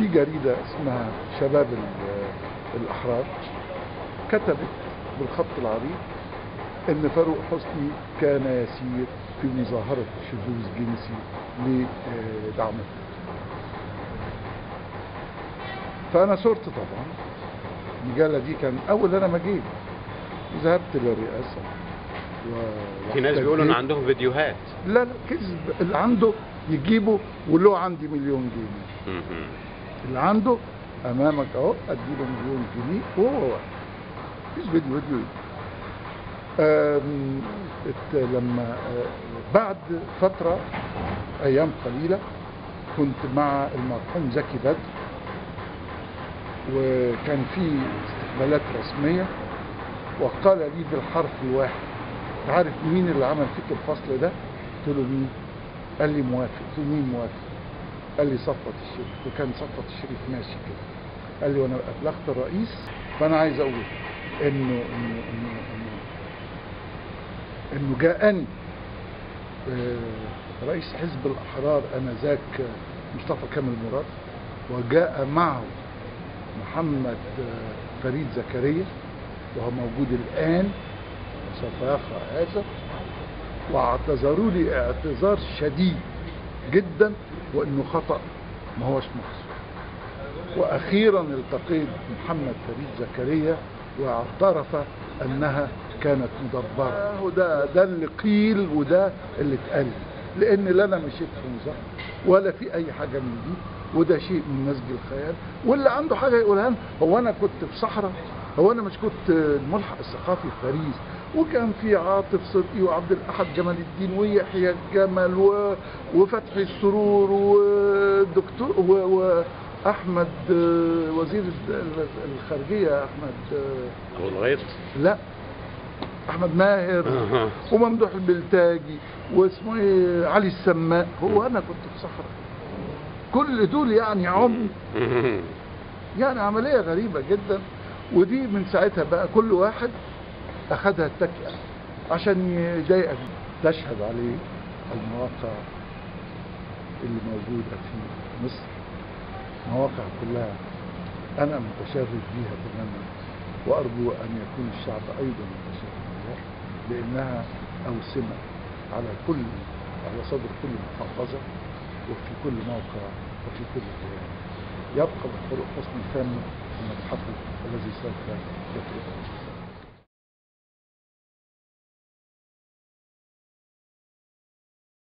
في جريدة اسمها شباب الأحرار كتبت بالخط العريض إن فاروق حسني كان يسير في مظاهرة شذوذ جنسي لدعمه. فأنا صرت طبعا المجلة دي كان أول أنا ما جيت ذهبت للرئاسة. في ناس بيقولوا إن عندهم فيديوهات. لا كذب، اللي عنده يجيبه وله عندي مليون جنيه. اللي عنده أمامك أهو أديله مليون جنيه وهو واحد. مفيش فيديو لما بعد فترة أيام قليلة كنت مع المرحوم زكي بدر وكان في استقبالات رسمية وقال لي بالحرف الواحد تعرف مين اللي عمل فيك الفصل ده؟ قلت له مين؟ قال لي موافق. قلت له مين موافق؟ قال لي صفوت الشريف. وكان صفوت الشريف ماشي كده. قال لي وانا ابلغت الرئيس. فانا عايز اقول انه جاءني رئيس حزب الاحرار انذاك مصطفى كامل مراد، وجاء معه محمد فريد زكريا وهو موجود الان وسوف يقرأ هذا، واعتذروا لي اعتذار شديد جدا وانه خطأ ما هوش مقصود. واخيرا التقيت محمد فريد زكريا واعترف انها كانت مدبرة. وده اللي قيل وده اللي اتقال، لان لا انا مشيت في مظاهرة ولا في اي حاجة من دي، وده شيء من نسج الخيال. واللي عنده حاجة يقولها لنا. هو انا كنت في صحراء؟ هو انا مش كنت الملحق الثقافي في باريس وكان في عاطف صدقي وعبد الاحد جمال الدين ويحيى الجمل وفتحي السرور والدكتور واحمد وزير الخارجيه احمد ابو الغيط، لا احمد ماهر وممدوح البلتاجي واسمه ايه علي السماء. هو انا كنت في صحراء؟ كل دول يعني يعني عمليه غريبه جدا. ودي من ساعتها بقى كل واحد اخذها التكئة عشان يضايقك. تشهد عليه المواقع اللي موجودة في مصر، مواقع كلها انا متشرف بيها تماما، وارجو ان يكون الشعب ايضا متشرف بها، لانها اوسمة على صدر كل محافظة وفي كل موقع وفي كل كيان. يبقى فاروق حسني فن المتحف الذي سوف يتركه.